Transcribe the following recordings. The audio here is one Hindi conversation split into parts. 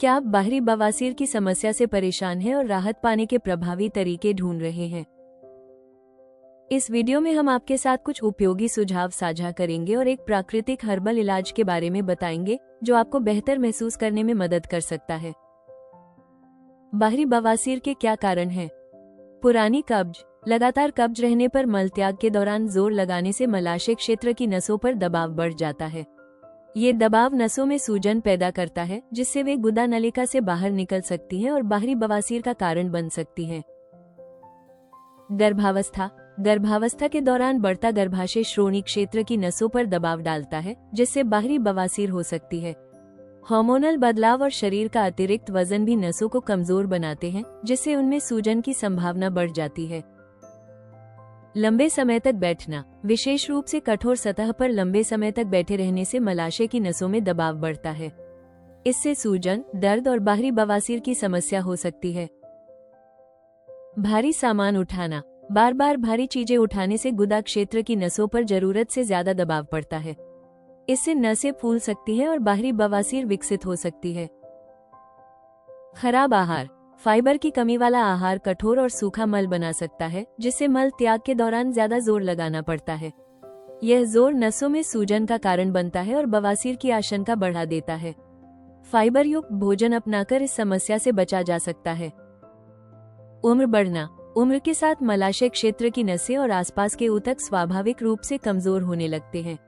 क्या आप बाहरी बवासीर की समस्या से परेशान हैं और राहत पाने के प्रभावी तरीके ढूंढ रहे हैं? इस वीडियो में हम आपके साथ कुछ उपयोगी सुझाव साझा करेंगे और एक प्राकृतिक हर्बल इलाज के बारे में बताएंगे जो आपको बेहतर महसूस करने में मदद कर सकता है। बाहरी बवासीर के क्या कारण हैं? पुरानी कब्ज। लगातार कब्ज रहने पर मलत्याग के दौरान जोर लगाने से मलाशय क्षेत्र की नसों पर दबाव बढ़ जाता है। ये दबाव नसों में सूजन पैदा करता है जिससे वे गुदा नलिका से बाहर निकल सकती हैं और बाहरी बवासीर का कारण बन सकती हैं। गर्भावस्था। गर्भावस्था के दौरान बढ़ता गर्भाशय श्रोणि क्षेत्र की नसों पर दबाव डालता है जिससे बाहरी बवासीर हो सकती है। हार्मोनल बदलाव और शरीर का अतिरिक्त वजन भी नसों को कमजोर बनाते हैं जिससे उनमें सूजन की संभावना बढ़ जाती है। लंबे समय तक बैठना। विशेष रूप से कठोर सतह पर लंबे समय तक बैठे रहने से मलाशय की नसों में दबाव बढ़ता है। इससे सूजन, दर्द और बाहरी बवासीर की समस्या हो सकती है। भारी सामान उठाना। बार बार भारी चीजें उठाने से गुदा क्षेत्र की नसों पर जरूरत से ज्यादा दबाव पड़ता है। इससे नसें फूल सकती है और बाहरी बवासीर विकसित हो सकती है। खराब आहार। फाइबर की कमी वाला आहार कठोर और सूखा मल बना सकता है जिससे मल त्याग के दौरान ज्यादा जोर लगाना पड़ता है। यह जोर नसों में सूजन का कारण बनता है और बवासीर की आशंका बढ़ा देता है। फाइबर युक्त भोजन अपनाकर इस समस्या से बचा जा सकता है। उम्र बढ़ना। उम्र के साथ मलाशय क्षेत्र की नसें और आसपास के ऊतक स्वाभाविक रूप से कमजोर होने लगते हैं।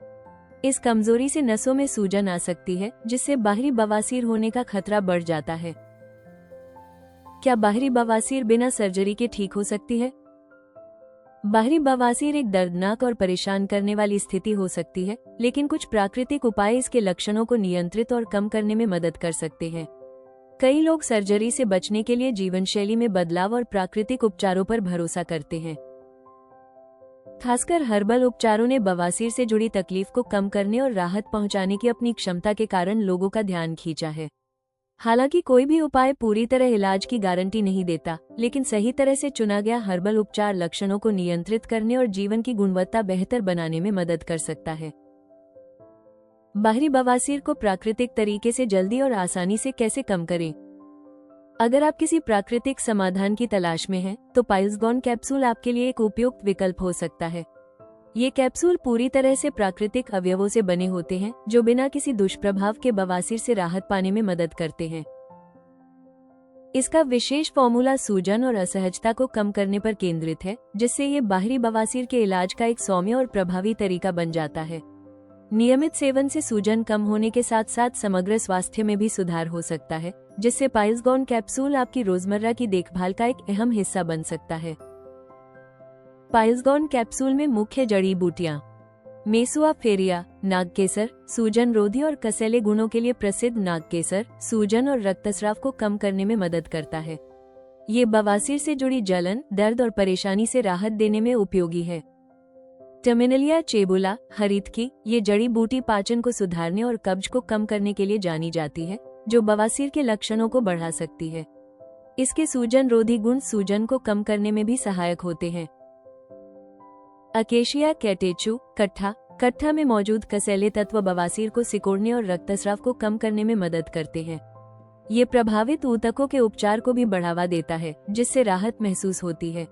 इस कमजोरी से नसों में सूजन आ सकती है जिससे बाहरी बवासीर होने का खतरा बढ़ जाता है। क्या बाहरी बवासीर बिना सर्जरी के ठीक हो सकती है? बाहरी बवासीर एक दर्दनाक और परेशान करने वाली स्थिति हो सकती है, लेकिन कुछ प्राकृतिक उपाय इसके लक्षणों को नियंत्रित और कम करने में मदद कर सकते हैं। कई लोग सर्जरी से बचने के लिए जीवनशैली में बदलाव और प्राकृतिक उपचारों पर भरोसा करते हैं। खासकर हर्बल उपचारों ने बवासीर से जुड़ी तकलीफ को कम करने और राहत पहुंचाने की अपनी क्षमता के कारण लोगों का ध्यान खींचा है। हालांकि कोई भी उपाय पूरी तरह इलाज की गारंटी नहीं देता, लेकिन सही तरह से चुना गया हर्बल उपचार लक्षणों को नियंत्रित करने और जीवन की गुणवत्ता बेहतर बनाने में मदद कर सकता है। बाहरी बवासीर को प्राकृतिक तरीके से जल्दी और आसानी से कैसे कम करें? अगर आप किसी प्राकृतिक समाधान की तलाश में हैं, तो पाइल्सगॉन कैप्सूल आपके लिए एक उपयुक्त विकल्प हो सकता है। ये कैप्सूल पूरी तरह से प्राकृतिक अवयवों से बने होते हैं जो बिना किसी दुष्प्रभाव के बवासीर से राहत पाने में मदद करते हैं। इसका विशेष फॉर्मूला सूजन और असहजता को कम करने पर केंद्रित है, जिससे ये बाहरी बवासीर के इलाज का एक सौम्य और प्रभावी तरीका बन जाता है। नियमित सेवन से सूजन कम होने के साथ साथ समग्र स्वास्थ्य में भी सुधार हो सकता है, जिससे पाइल्सगॉन कैप्सूल आपकी रोजमर्रा की देखभाल का एक अहम हिस्सा बन सकता है। पाइल्सगॉन कैप्सूल में मुख्य जड़ी बूटियां। मेसुआ फेरिया, नागकेसर, सूजन रोधी और कसैले गुणों के लिए प्रसिद्ध नागकेसर सूजन और रक्तस्राव को कम करने में मदद करता है। ये बवासीर से जुड़ी जलन, दर्द और परेशानी से राहत देने में उपयोगी है। टर्मिनलिया चेबुला, हरितकी, ये जड़ी बूटी पाचन को सुधारने और कब्ज को कम करने के लिए जानी जाती है, जो बवासीर के लक्षणों को बढ़ा सकती है। इसके सूजन रोधी गुण सूजन को कम करने में भी सहायक होते हैं। अकेशिया कैटेचू, कट्ठा में मौजूद कसैले तत्व बवासीर को सिकोड़ने और रक्तस्राव को कम करने में मदद करते हैं। ये प्रभावित ऊतकों के उपचार को भी बढ़ावा देता है, जिससे राहत महसूस होती है।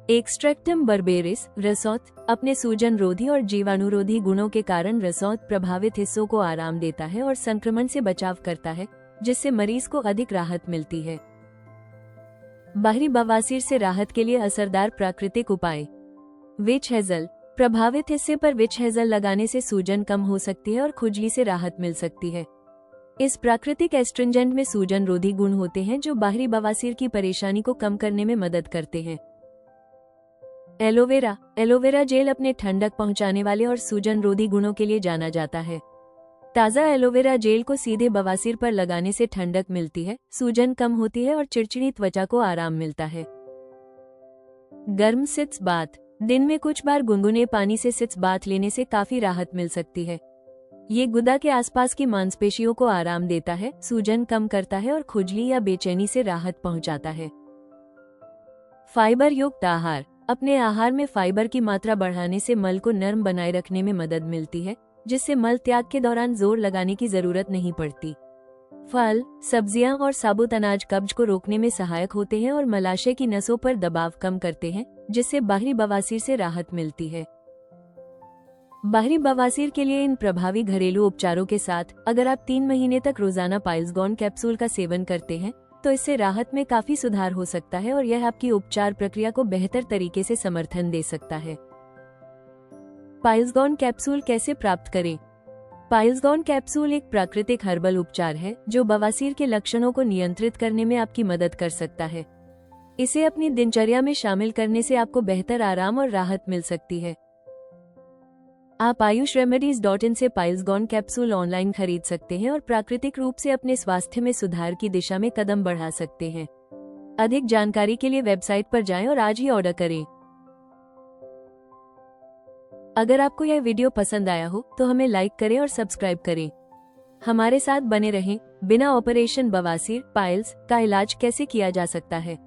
एक्सट्रैक्टम बर्बेरिस, रसौत, अपने सूजन रोधी और जीवाणुरोधी गुणों के कारण रसौत प्रभावित हिस्सों को आराम देता है और संक्रमण से बचाव करता है, जिससे मरीज को अधिक राहत मिलती है। बाहरी बवासीर से राहत के लिए असरदार प्राकृतिक उपाय। विच हेजल, प्रभावित हिस्से पर विच हेजल लगाने से सूजन कम हो सकती है और खुजली से राहत मिल सकती है। इस प्राकृतिक एस्ट्रिंजेंट में सूजन रोधी गुण होते हैं जो बाहरी बवासीर की परेशानी को कम करने में मदद करते हैं। एलोवेरा, एलोवेरा जेल अपने ठंडक पहुंचाने वाले और सूजन रोधी गुणों के लिए जाना जाता है। ताज़ा एलोवेरा जेल को सीधे बवासीर पर लगाने से ठंडक मिलती है, सूजन कम होती है और चिड़चिड़ी त्वचा को आराम मिलता है। गर्म सिट्स बाथ, दिन में कुछ बार गुनगुने पानी से सिट्स बाथ लेने से काफी राहत मिल सकती है। ये गुदा के आसपास की मांसपेशियों को आराम देता है, सूजन कम करता है और खुजली या बेचैनी से राहत पहुंचाता है। फाइबर युक्त आहार, अपने आहार में फाइबर की मात्रा बढ़ाने से मल को नर्म बनाए रखने में मदद मिलती है, जिससे मल त्याग के दौरान जोर लगाने की जरूरत नहीं पड़ती। फल, सब्जियां और साबुत अनाज कब्ज को रोकने में सहायक होते हैं और मलाशय की नसों पर दबाव कम करते हैं, जिससे बाहरी बवासीर से राहत मिलती है। बाहरी बवासीर के लिए इन प्रभावी घरेलू उपचारों के साथ अगर आप 3 महीने तक रोजाना पाइल्सगॉन कैप्सूल का सेवन करते हैं तो इससे राहत में काफी सुधार हो सकता है और यह आपकी उपचार प्रक्रिया को बेहतर तरीके से समर्थन दे सकता है। पाइल्सगॉन कैप्सूल कैसे प्राप्त करें? पाइल्सगॉन कैप्सूल एक प्राकृतिक हर्बल उपचार है जो बवासीर के लक्षणों को नियंत्रित करने में आपकी मदद कर सकता है। इसे अपनी दिनचर्या में शामिल करने से आपको बेहतर आराम और राहत मिल सकती है। आप ayushremedies.in से पाइल्सगॉन कैप्सूल ऑनलाइन खरीद सकते हैं और प्राकृतिक रूप से अपने स्वास्थ्य में सुधार की दिशा में कदम बढ़ा सकते हैं। अधिक जानकारी के लिए वेबसाइट पर जाएं और आज ही ऑर्डर करें। अगर आपको यह वीडियो पसंद आया हो तो हमें लाइक करें और सब्सक्राइब करें। हमारे साथ बने रहें। बिना ऑपरेशन बवासीर पाइल्स का इलाज कैसे किया जा सकता है?